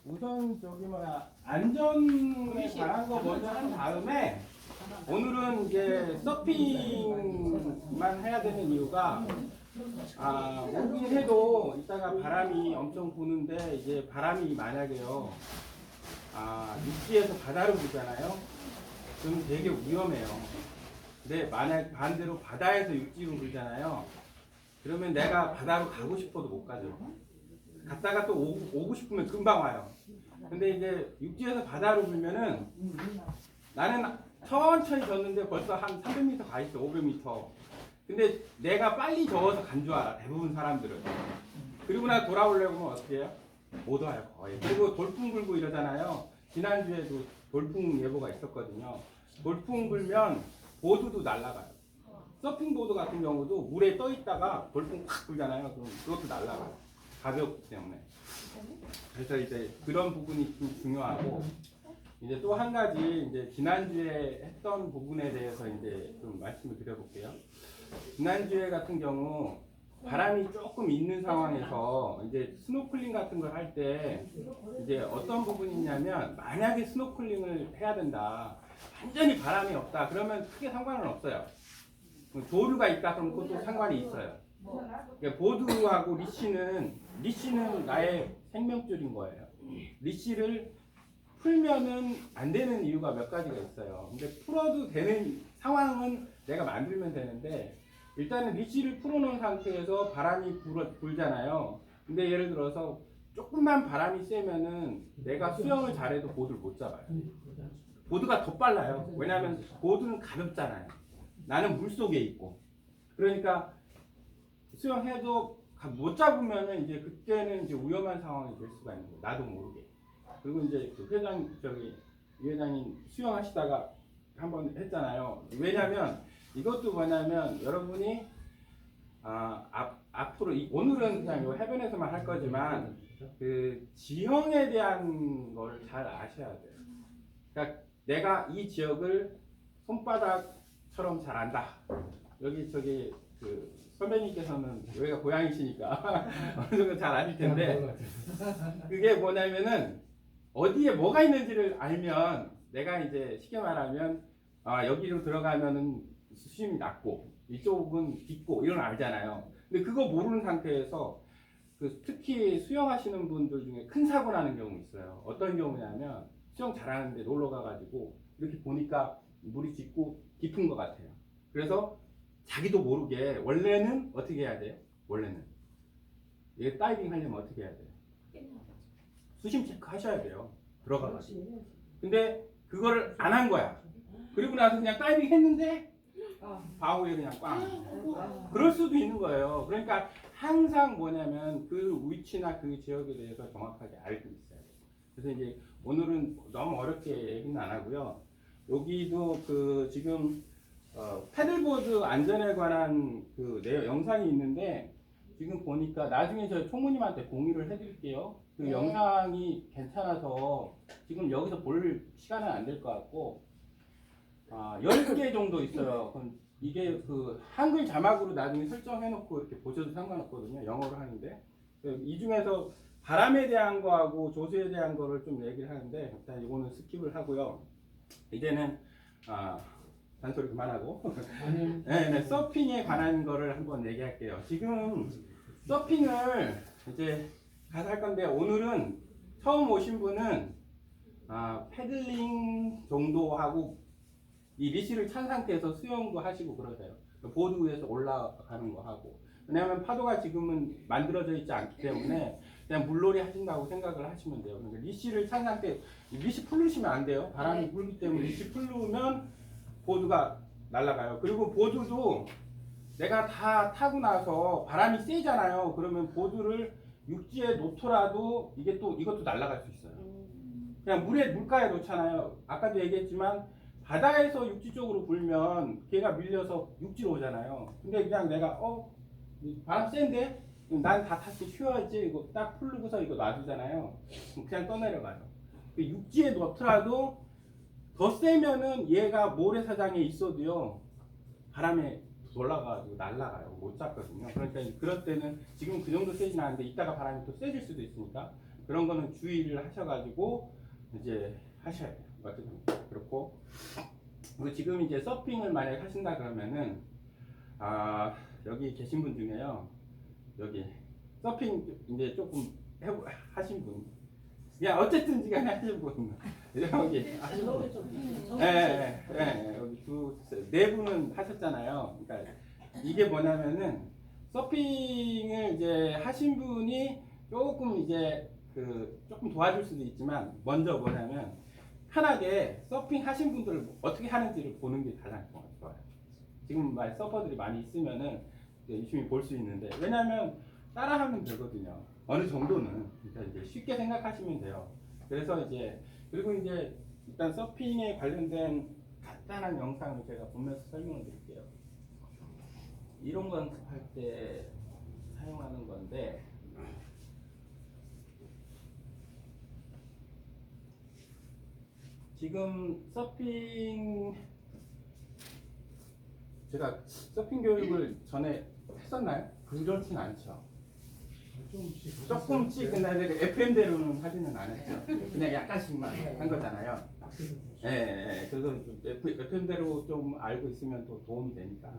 우선 저기 뭐야 안전에 관한 거 먼저 한 다음에 오늘은 이제 서핑만 해야 되는 이유가 오긴 해도 이따가 바람이 엄청 부는데 이제 바람이 만약에요 육지에서 바다로 부잖아요. 그럼 되게 위험해요. 근데 만약 반대로 바다에서 육지로 불잖아요. 그러면 내가 바다로 가고 싶어도 못 가죠. 갔다가 또 오고 싶으면 금방 와요. 근데 이제 육지에서 바다로 불면은 나는 천천히 졌는데 벌써 한 300m 가 있어, 500m. 근데 내가 빨리 저어서 간 줄 알아, 대부분 사람들은. 그리고 나 돌아오려고 하면 어떻게 해요? 못 와요, 거의. 그리고 돌풍 불고 이러잖아요. 지난주에도 돌풍 예보가 있었거든요. 돌풍 불면 보드도 날아가요. 서핑보드 같은 경우도 물에 떠 있다가 돌풍 확 불잖아요. 그럼 그것도 날아가요. 가볍기 때문에. 그래서 이제 그런 부분이 좀 중요하고, 이제 또 한 가지 이제 지난주에 했던 부분에 대해서 이제 좀 말씀을 드려볼게요. 지난주에 같은 경우 바람이 조금 있는 상황에서 이제 스노클링 같은 걸 할 때 이제 어떤 부분이 있냐면, 만약에 스노클링을 해야 된다, 완전히 바람이 없다 그러면 크게 상관은 없어요. 조류가 있다 그러면 그것도 상관이 있어요. 그러니까 보드하고 리시는 나의 생명줄인 거예요. 리시를 풀면은 안 되는 이유가 몇 가지가 있어요. 근데 풀어도 되는 상황은 내가 만들면 되는데, 일단은 리시를 풀어놓은 상태에서 바람이 불잖아요. 근데 예를 들어서 조금만 바람이 세면은 내가 수영을 잘해도 보드를 못 잡아요. 보드가 더 빨라요. 왜냐하면 보드는 가볍잖아요. 나는 물 속에 있고. 그러니까 수영해도 못 잡으면은 이제 그때는 이제 위험한 상황이 될 수가 있는 거예요. 나도 모르게. 그리고 이제 그 이 회장님 수영하시다가 한번 했잖아요. 왜냐면 이것도 뭐냐면 여러분이 앞으로 오늘은 그냥 요 해변에서만 할 거지만 그 지형에 대한 걸 잘 아셔야 돼요. 그러니까 내가 이 지역을 손바닥처럼 잘 안다. 여기 그 선배님께서는 여기가 고향이시니까 어느 정도 잘 아실 텐데, 그게 뭐냐면은 어디에 뭐가 있는지를 알면 내가 이제 쉽게 말하면 여기로 들어가면은 수심이 낮고 이쪽은 깊고 이런 거 알잖아요. 근데 그거 모르는 상태에서 특히 수영하시는 분들 중에 큰 사고 나는 경우 있어요. 어떤 경우냐면 수영 잘하는데 놀러 가가지고 이렇게 보니까 물이 짙고 깊은 것 같아요. 그래서 자기도 모르게 원래는 어떻게 해야 돼요? 원래는 이게 다이빙 하려면 어떻게 해야 돼요? 수심 체크 하셔야 돼요. 들어가가지고. 근데 그거를 안 한 거야. 그리고 나서 그냥 다이빙 했는데 바우에 그냥 꽝. 그럴 수도 있는 거예요. 그러니까 항상 뭐냐면 그 위치나 그 지역에 대해서 정확하게 알고 있어야 돼요. 그래서 이제 오늘은 너무 어렵게 얘기는 안 하고요. 여기도 지금 패들보드 안전에 관한 영상이 있는데, 지금 보니까 나중에 저 총무님한테 공유를 해드릴게요. 그 영상이 괜찮아서 지금 여기서 볼 시간은 안 될 것 같고, 10개 정도 있어요. 그럼 이게 한글 자막으로 나중에 설정해놓고 이렇게 보셔도 상관없거든요. 영어로 하는데. 이 중에서 바람에 대한 거하고 조수에 대한 거를 좀 얘기를 하는데, 일단 이거는 스킵을 하고요. 이제는, 잔소리 그만하고 네, 서핑에 관한 거를 한번 얘기할게요. 지금 서핑을 이제 가서 할 건데, 오늘은 처음 오신 분은 패들링 정도 하고 이 리시를 찬 상태에서 수영도 하시고 그러세요. 보드 위에서 올라가는 거 하고. 왜냐하면 파도가 지금은 만들어져 있지 않기 때문에 그냥 물놀이 하신다고 생각을 하시면 돼요. 그러니까 리시를 찬 상태, 리시 풀르시면 안 돼요. 바람이 불기 때문에 리시 풀르면 보드가 날아가요. 그리고 보드도 내가 다 타고 나서 바람이 세잖아요. 그러면 보드를 육지에 놓더라도 이것도 날아갈 수 있어요. 그냥 물가에 놓잖아요. 아까도 얘기했지만 바다에서 육지 쪽으로 불면 걔가 밀려서 육지로 오잖아요. 근데 그냥 내가 바람 센데 난 다 다시 쉬어야지, 이거 딱 풀고서 이거 놔두잖아요. 그냥 떠내려가요. 육지에 놓더라도 더 세면은 얘가 모래사장에 있어도요 바람에 올라가가지고 날아가요. 못 잡거든요. 그러니까 그럴 때는 지금 그 정도 세진 않은데 이따가 바람이 또 세질 수도 있으니까 그런 거는 주의를 하셔가지고 이제 하셔야 돼요. 어쨌든 그렇고 그리고 지금 이제 서핑을 만약 하신다 그러면은 여기 계신 분 중에요. 여기 서핑 이제 조금 하신 분. 야 어쨌든 지금 하신 분 여기 하신 분. 여기 네 분은 하셨잖아요. 그러니까 이게 뭐냐면은 서핑을 이제 하신 분이 조금 이제 조금 도와줄 수도 있지만 먼저 뭐냐면 편하게 서핑 하신 분들을 어떻게 하는지를 보는 게 가장 좋아요. 지금 서퍼들이 많이 있으면은 유심히 볼 수 있는데 왜냐하면 따라하면 되거든요. 어느 정도는 그러니까 이제 쉽게 생각하시면 돼요. 그래서 이제 그리고 이제 일단 서핑에 관련된 간단한 영상을 제가 보면서 설명을 드릴게요. 이론 연습할 때 사용하는 건데 지금 제가 서핑 교육을 전에 했었나요? 그렇진 않죠. 조금씩 근데 FM대로는 하지는 않았죠. 그냥 약간씩만 한 거잖아요. 그래서 FM대로 좀 알고 있으면 또 도움이 되니까.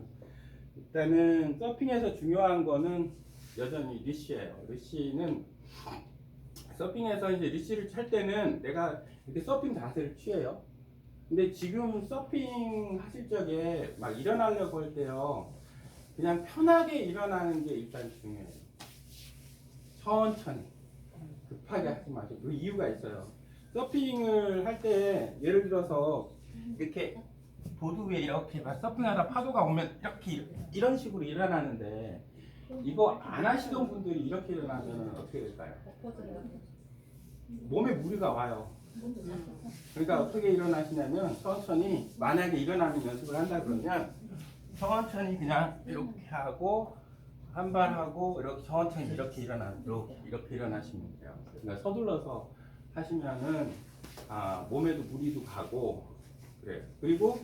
일단은 서핑에서 중요한 거는 여전히 리시예요. 리시는 서핑에서 이제 리시를 찰 때는 내가 이렇게 서핑 자세를 취해요. 근데 지금 서핑 하실 적에 막 일어나려고 할 때요. 그냥 편하게 일어나는 게 일단 중요해요. 천천히. 급하게 하지 마세요. 그 이유가 있어요. 서핑을 할 때 예를 들어서 이렇게 보드 위에 이렇게 막 서핑하다 파도가 오면 이렇게 이런 식으로 일어나는데 이거 안 하시던 분들이 이렇게 일어나면 어떻게 될까요? 몸에 무리가 와요. 그러니까 어떻게 일어나시냐면 천천히 만약에 일어나는 연습을 한다 그러면 천천히 그냥 이렇게 하고 한 발 하고 이렇게 천천히 이렇게 일어나시면 돼요. 그러니까 서둘러서 하시면은 몸에도 무리도 가고 그래요. 그리고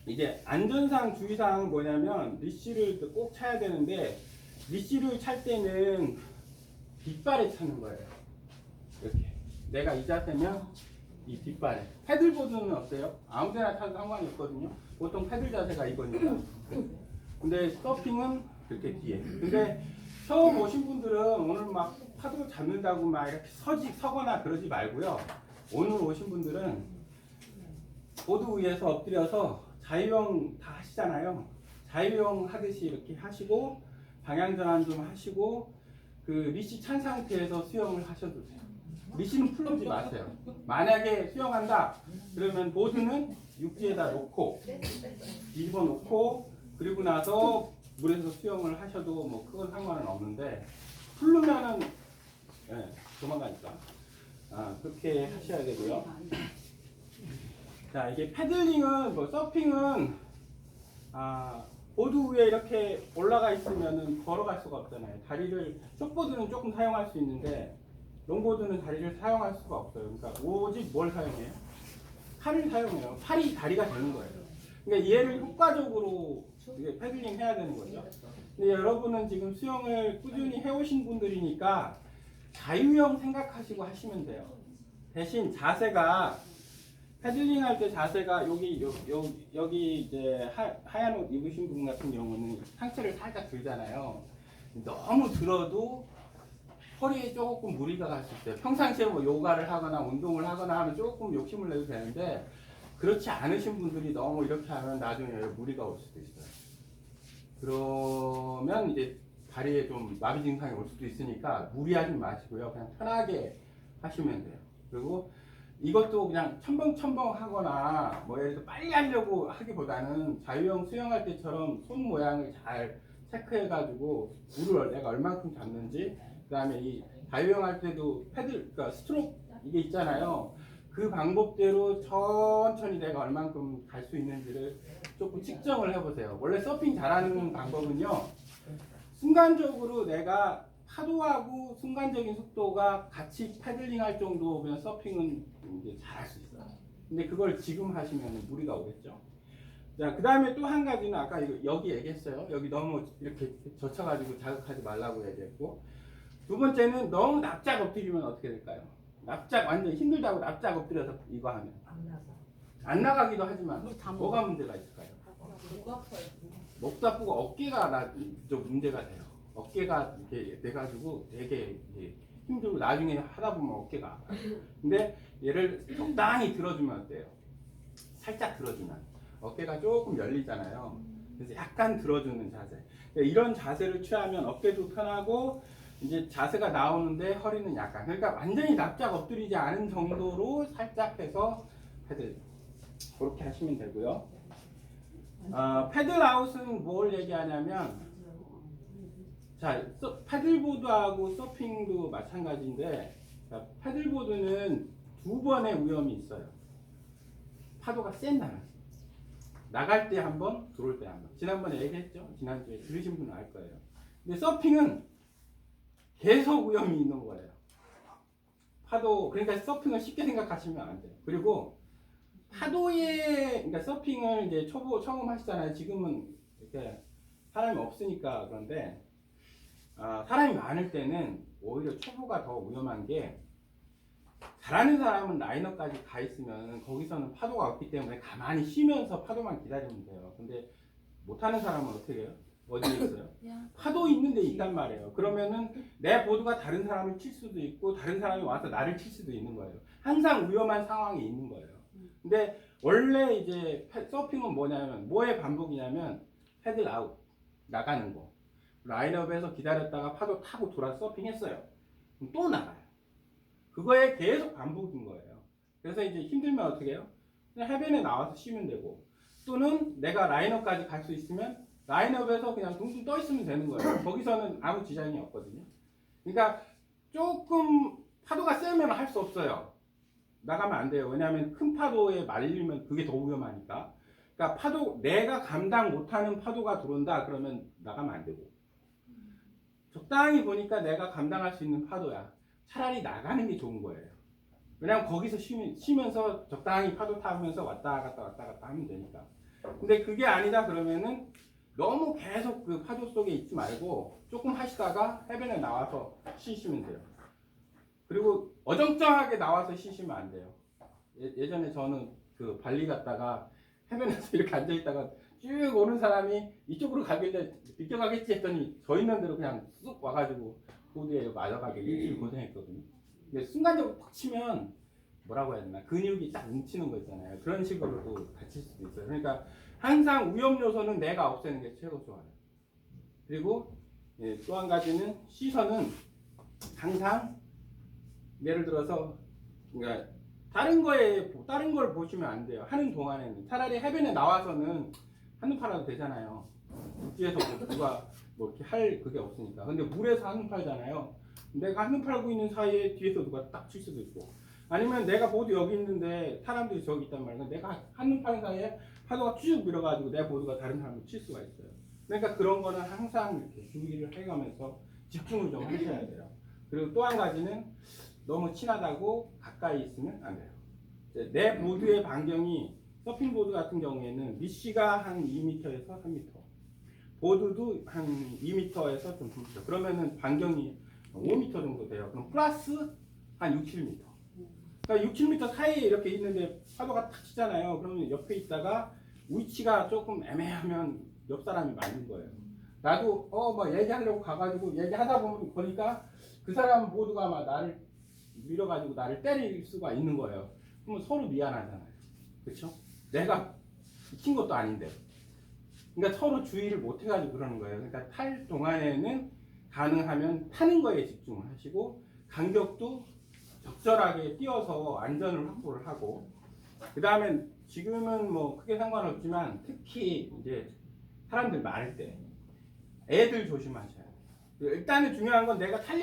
이제 안전상 주의사항은 뭐냐면 리시를 꼭 차야 되는데 리시를 찰 때는 뒷발에 차는 거예요. 이렇게 내가 이 자세면 이 뒷발에 패들보드는 어때요? 아무데나 차도 상관이 없거든요. 보통 패들 자세가 이거니까. 근데 서핑은 이렇게 뒤에. 근데 처음 오신 분들은 오늘 막 파도 잡는다고 막 이렇게 서거나 그러지 말고요. 오늘 오신 분들은 보드 위에서 엎드려서 자유형 다 하시잖아요. 자유형 하듯이 이렇게 하시고 방향 전환 좀 하시고 그 리시 찬 상태에서 수영을 하셔도 돼요. 리시는 풀어오지 마세요. 만약에 수영한다 그러면 보드는 육지에다 놓고 뒤집어 놓고 그리고 나서 물에서 수영을 하셔도 뭐 그건 상관은 없는데 풀르면은 도망가니까 그렇게 하셔야 되고요. 자 이게 패들링은 뭐 서핑은 보드 위에 이렇게 올라가 있으면은 걸어갈 수가 없잖아요. 다리를 숏보드는 조금 사용할 수 있는데 롱보드는 다리를 사용할 수가 없어요. 그러니까 오직 뭘 사용해요? 팔을 사용해요. 팔이 다리가 되는 거예요. 그러니까 얘를 효과적으로 패들링 해야 되는 거죠. 근데 여러분은 지금 수영을 꾸준히 해오신 분들이니까 자유형 생각하시고 하시면 돼요. 대신 자세가 패들링 할 때 자세가 여기 이제 하얀 옷 입으신 분 같은 경우는 상체를 살짝 들잖아요. 너무 들어도 허리에 조금 무리가 갈 수 있어요. 평상시에 뭐 요가를 하거나 운동을 하거나 하면 조금 욕심을 내도 되는데 그렇지 않으신 분들이 너무 이렇게 하면 나중에 무리가 올 수도 있어요. 그러면 이제 다리에 좀 마비 증상이 올 수도 있으니까 무리하지 마시고요. 그냥 편하게 하시면 돼요. 그리고 이것도 그냥 첨벙첨벙 하거나 뭐 예를 들어 빨리 하려고 하기보다는 자유형 수영할 때처럼 손 모양을 잘 체크해 가지고 물을 내가 얼만큼 잡는지 그 다음에 이 자유형 할 때도 그러니까 스트로크 이게 있잖아요. 그 방법대로 천천히 내가 얼만큼 갈 수 있는지를 조금 측정을 해보세요. 원래 서핑 잘하는 방법은요. 순간적으로 내가 파도하고 순간적인 속도가 같이 패들링 할 정도면 서핑은 이제 잘할 수 있어요. 근데 그걸 지금 하시면 무리가 오겠죠. 자, 그 다음에 또 한 가지는 아까 여기 얘기했어요. 여기 너무 이렇게 젖혀가지고 자극하지 말라고 얘기했고 두 번째는 너무 납작 엎드리면 어떻게 될까요? 납작 완전 힘들다고 납작 엎드려서 이거 하면 안 나가기도 하지만 뭐가 문제가 있을까요? 목도 아프고 어깨가 좀 문제가 돼요. 어깨가 이렇게 돼가지고 되게 이제 힘들고 나중에 하다 보면 어깨가 아파요. 근데 얘를 적당히 들어주면 어때요? 살짝 들어주면 어깨가 조금 열리잖아요. 그래서 약간 들어주는 자세. 이런 자세를 취하면 어깨도 편하고 이제 자세가 나오는데 허리는 약간, 그러니까 완전히 납작 엎드리지 않은 정도로 살짝 해서 패들 그렇게 하시면 되고요. 패들아웃은 뭘 얘기하냐면, 자, 패들보드하고 서핑도 마찬가지인데, 자, 패들보드는 두 번의 위험이 있어요. 파도가 센 날, 나갈 때 한 번, 들어올 때 한 번. 지난번에 얘기했죠? 지난주에 들으신 분은 알 거예요. 근데 서핑은 계속 위험이 있는 거예요. 파도, 그러니까 서핑을 쉽게 생각하시면 안 돼요. 그리고 파도에, 그러니까 서핑을 이제 처음 하시잖아요. 지금은 이렇게 사람이 없으니까. 그런데 사람이 많을 때는 오히려 초보가 더 위험한 게, 잘하는 사람은 라이너까지 가 있으면 거기서는 파도가 없기 때문에 가만히 쉬면서 파도만 기다리면 돼요. 근데 못하는 사람은 어떻게 해요? 어디에 있어요? 파도 있는 데 있단 말이에요. 그러면은 내 보드가 다른 사람을 칠 수도 있고 다른 사람이 와서 나를 칠 수도 있는 거예요. 항상 위험한 상황이 있는 거예요. 근데 원래 이제 서핑은 뭐냐면, 뭐의 반복이냐면 패들 아웃, 나가는 거. 라인업에서 기다렸다가 파도 타고 돌아서 서핑했어요. 그럼 또 나가요. 그거에 계속 반복인 거예요. 그래서 이제 힘들면 어떻게 해요? 그냥 해변에 나와서 쉬면 되고, 또는 내가 라인업까지 갈 수 있으면 라인업에서 그냥 둥둥 떠 있으면 되는 거예요. 거기서는 아무 지장이 없거든요. 그러니까 조금 파도가 세면 할 수 없어요. 나가면 안 돼요. 왜냐하면 큰 파도에 말리면 그게 더 위험하니까. 그러니까 파도, 내가 감당 못하는 파도가 들어온다 그러면 나가면 안 되고, 적당히 보니까 내가 감당할 수 있는 파도야, 차라리 나가는 게 좋은 거예요. 왜냐면 거기서 쉬면서 적당히 파도 타면서 왔다 갔다 하면 되니까. 근데 그게 아니다 그러면은 너무 계속 그 파도 속에 있지 말고 조금 하시다가 해변에 나와서 쉬시면 돼요. 그리고 어정쩡하게 나와서 쉬시면 안 돼요. 예전에 저는 그 발리 갔다가 해변에서 이렇게 앉아있다가 쭉 오는 사람이 이쪽으로 가길래 비껴가겠지 했더니 저 있는 대로 그냥 쑥 와가지고 보드에 맞아가게 일주일 고생했거든요. 근데 순간적으로 탁 치면 뭐라고 해야 되나, 근육이 딱 뭉치는 거 있잖아요. 그런 식으로도 다칠 수도 있어요. 그러니까 항상 위험 요소는 내가 없애는 게 최고 좋아요. 그리고 또 한 가지는 시선은 항상 예를 들어서, 그러니까 다른 걸 보시면 안 돼요. 하는 동안에는 차라리 해변에 나와서는 한눈팔아도 되잖아요. 뒤에서 누가 뭐 이렇게 할 그게 없으니까. 근데 물에서 한눈팔잖아요. 내가 한눈팔고 있는 사이에 뒤에서 누가 딱 칠 수도 있고, 아니면 내가 보드 여기 있는데 사람들이 저기 있단 말이야. 내가 한눈파는 사이에 파도가 쭉 밀어가지고 내 보드가 다른 사람을 칠 수가 있어요. 그러니까 그런 거는 항상 이렇게 주의를 해가면서 집중을 좀 하셔야 돼요. 그리고 또 한 가지는 너무 친하다고 가까이 있으면 안 돼요. 내 보드의 반경이, 서핑 보드 같은 경우에는 미시가 한 2m에서 3m, 보드도 한 2m에서 좀 3m, 그러면은 반경이 5m 정도 돼요. 그럼 플러스 한 6, 7m. 그러니까 6, 7m 사이에 이렇게 있는데 파도가 탁 치잖아요. 그러면 옆에 있다가 위치가 조금 애매하면 옆 사람이 맞는 거예요. 나도 뭐 얘기하려고 가가지고 얘기하다 보니까 그 사람 보드가 막 나를 밀어가지고 나를 때릴 수가 있는 거예요. 그러면 서로 미안하잖아요. 그렇죠? 내가 친 것도 아닌데. 그러니까 서로 주의를 못 해가지고 그러는 거예요. 그러니까 탈 동안에는 가능하면 타는 거에 집중을 하시고, 간격도 적절하게 띄어서 안전을 확보를 하고, 그 다음에 지금은 뭐 크게 상관없지만 특히 이제 사람들 많을 때 애들 조심하셔야 돼요. 일단은 중요한 건 내가